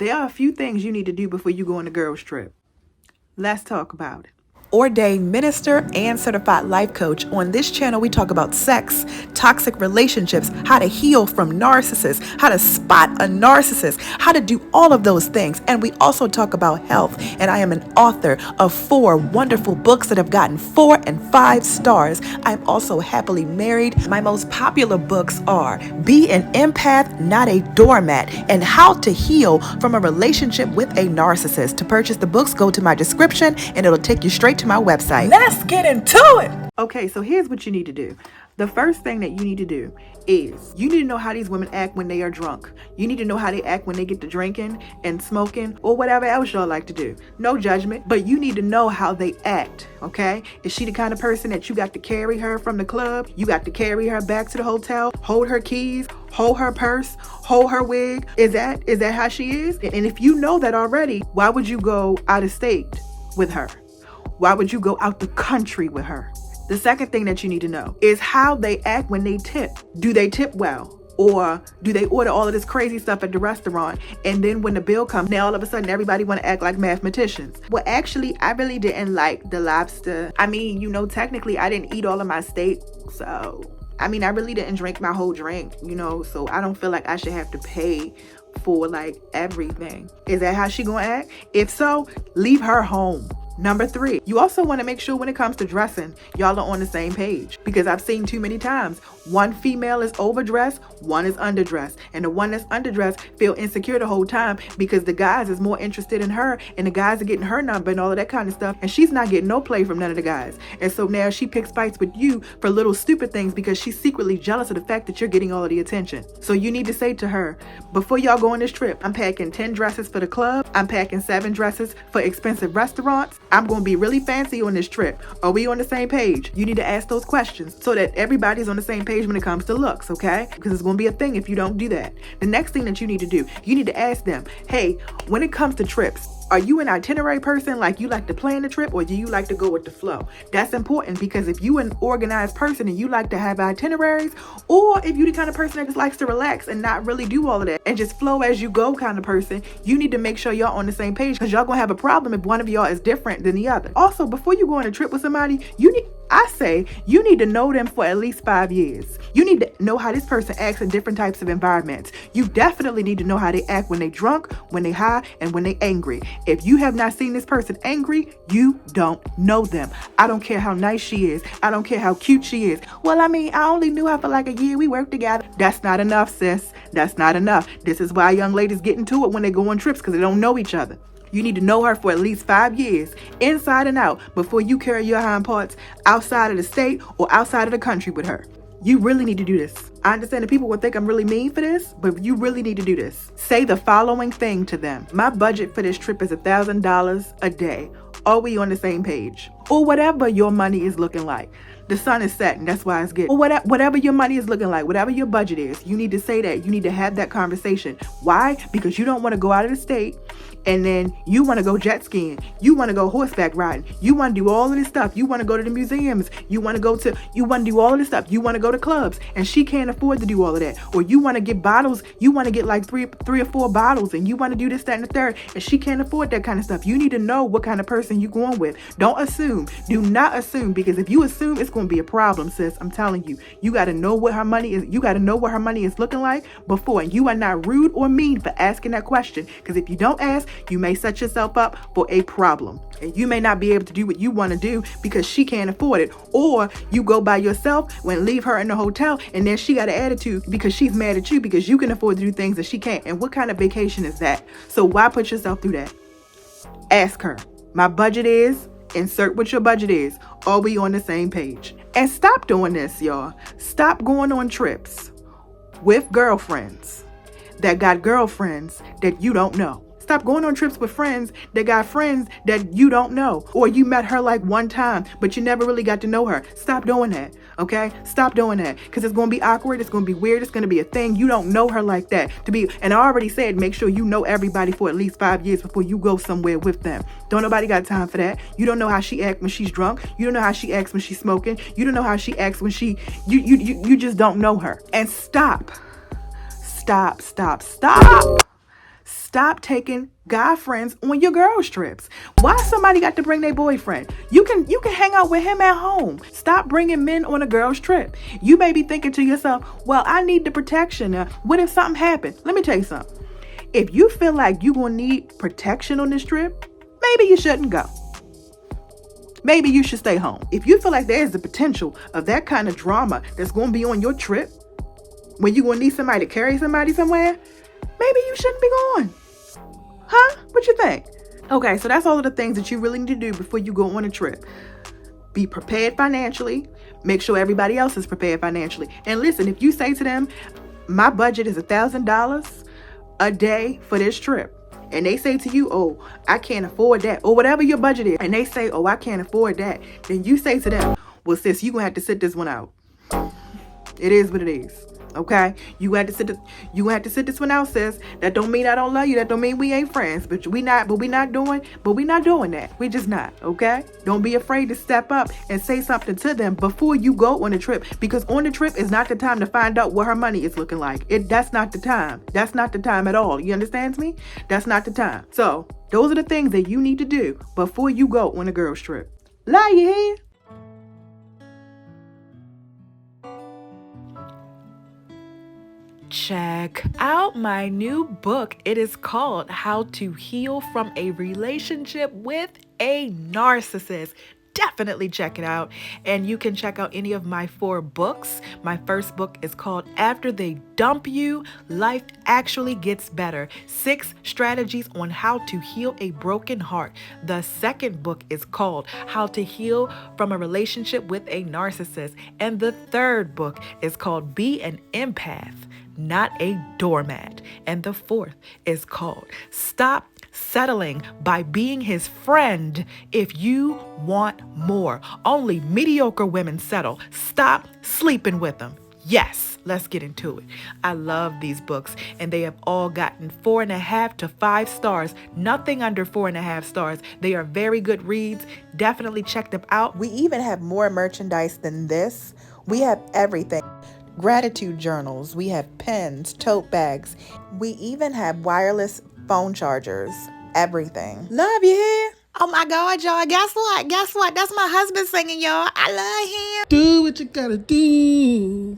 There are a few things you need to do before you go on a girls trip. Let's talk about it. Ordained minister and certified life coach. On this channel, we talk about sex, toxic relationships, how to heal from narcissists, how to spot a narcissist, how to do all of those things. And we also talk about health. And I am an author of 4 wonderful books that have gotten 4 and 5 stars. I'm also happily married. My most popular books are Be an Empath, Not a Doormat, and How to Heal from a Relationship with a Narcissist. To purchase the books, go to my description and it'll take you straight to my website. Let's get into it. Okay, so here's what you need to do. The first thing that you need to do is you need to know how these women act when they are drunk. You need to know how they act when they get to drinking and smoking or whatever else y'all like to do. No judgment, but you need to know how they act, okay? Is she the kind of person that you got to carry her from the club? You got to carry her back to the hotel, hold her keys, hold her purse, hold her wig? Is that how she is? And if you know that already, why would you go out of state with her? Why would you go out the country with her? The second thing that you need to know is how they act when they tip. Do they tip well? Or do they order all of this crazy stuff at the restaurant? And then when the bill comes, now all of a sudden everybody want to act like mathematicians. Well, actually, I really didn't like the lobster. I mean, technically I didn't eat all of my steak. So, I really didn't drink my whole drink, so I don't feel like I should have to pay for like everything. Is that how she gonna act? If so, leave her home. Number 3, you also want to make sure when it comes to dressing, y'all are on the same page, because I've seen too many times one female is overdressed, one is underdressed, and the one that's underdressed feel insecure the whole time because the guys is more interested in her and the guys are getting her number and all of that kind of stuff, and she's not getting no play from none of the guys. And so now she picks fights with you for little stupid things because she's secretly jealous of the fact that you're getting all of the attention. So you need to say to her, before y'all go on this trip, I'm packing 10 dresses for the club, I'm packing 7 dresses for expensive restaurants, I'm going to be really fancy on this trip. Are we on the same page? You need to ask those questions so that everybody's on the same page when it comes to looks, okay? Because it's going to be a thing if you don't do that. The next thing that you need to do, you need to ask them, hey, when it comes to trips, are you an itinerary person, like you like to plan the trip, or do you like to go with the flow? That's important because if you an organized person and you like to have itineraries, or if you the kind of person that just likes to relax and not really do all of that and just flow as you go kind of person, you need to make sure y'all on the same page, because y'all gonna have a problem if one of y'all is different than the other. Also, before you go on a trip with somebody, you need to know them for at least 5 years. You need to know how this person acts in different types of environments. You definitely need to know how they act when they drunk, when they high, and when they angry. If you have not seen this person angry, you don't know them. I don't care how nice she is. I don't care how cute she is. Well, I only knew her for like a year. We worked together. That's not enough, sis. That's not enough. This is why young ladies get into it when they go on trips, because they don't know each other. You need to know her for at least 5 years, inside and out, before you carry your hind parts outside of the state or outside of the country with her. You really need to do this. I understand that people will think I'm really mean for this, but you really need to do this. Say the following thing to them. My budget for this trip is $1,000 a day. Are we on the same page? Or whatever your money is looking like. The sun is setting, that's why it's getting. Or whatever your money is looking like, whatever your budget is, you need to say that. You need to have that conversation. Why? Because you don't want to go out of the state and then you want to go jet skiing. You want to go horseback riding. You want to do all of this stuff. You want to go to the museums. You want to do all of this stuff. You want to go to clubs, and she can't afford to do all of that. Or you want to get bottles. You want to get like three or four bottles, and you want to do this, that, and the third, and she can't afford that kind of stuff. You need to know what kind of person you're going with. Don't assume. Do not assume, because if you assume, it's going to be a problem, sis. I'm telling you. You got to know what her money is. You got to know what her money is looking like before. And you are not rude or mean for asking that question, because if you don't ask, you may set yourself up for a problem, and you may not be able to do what you want to do because she can't afford it. Or you go by yourself and leave her in the hotel, and then she got an attitude because she's mad at you because you can afford to do things that she can't. And what kind of vacation is that? So why put yourself through that? Ask her. My budget is, insert what your budget is. Are we on the same page? And stop doing this, y'all. Stop going on trips with girlfriends that got girlfriends that you don't know. Stop going on trips with friends that got friends that you don't know. Or you met her like one time, but you never really got to know her. Stop doing that, okay? Stop doing that, because it's going to be awkward. It's going to be weird. It's going to be a thing. You don't know her like that. And I already said, make sure you know everybody for at least 5 years before you go somewhere with them. Don't nobody got time for that. You don't know how she acts when she's drunk. You don't know how she acts when she's smoking. You don't know how she acts when you just don't know her. And stop. Stop taking guy friends on your girls trips. Why somebody got to bring their boyfriend? You can hang out with him at home. Stop bringing men on a girls trip. You may be thinking to yourself, well, I need the protection. What if something happens? Let me tell you something. If you feel like you're going to need protection on this trip, maybe you shouldn't go. Maybe you should stay home. If you feel like there's the potential of that kind of drama that's going to be on your trip, when you're going to need somebody to carry somebody somewhere, maybe you shouldn't be going. Huh? What you think? Okay, so that's all of the things that you really need to do before you go on a trip. Be prepared financially. Make sure everybody else is prepared financially. And listen, if you say to them, my budget is $1,000 a day for this trip, and they say to you, oh, I can't afford that, or whatever your budget is, and they say, oh, I can't afford that, then you say to them, well, sis, you're going to have to sit this one out. It is what it is. Okay, you have to sit this one out, sis. That don't mean I don't love you. That don't mean we ain't friends. But we not doing that. We just not. Okay, don't be afraid to step up and say something to them before you go on a trip, because on the trip is not the time to find out what her money is looking like. That's not the time. That's not the time at all. You understand me? That's not the time. So those are the things that you need to do before you go on a girls trip. Lie you hear? Check out my new book. It is called How to Heal from a Relationship with a Narcissist. Definitely check it out. And you can check out any of my 4 books. My first book is called After They Dump You, Life Actually Gets Better. 6 Strategies on How to Heal a Broken Heart. The second book is called How to Heal from a Relationship with a Narcissist. And the third book is called Be an Empath, Not a Doormat. And the fourth is called Stop Settling by Being His Friend If You Want More. Only mediocre women settle. Stop sleeping with them. Yes, let's get into it. I love these books, and they have all gotten 4.5 to 5 stars. Nothing under 4.5 stars. They are very good reads. Definitely check them out. We even have more merchandise than this. We have everything. Gratitude journals. We have pens, tote bags. We even have wireless phone chargers. Everything. Love you here. Oh my God, y'all. Guess what? That's my husband singing, y'all. I love him. Do what you gotta do.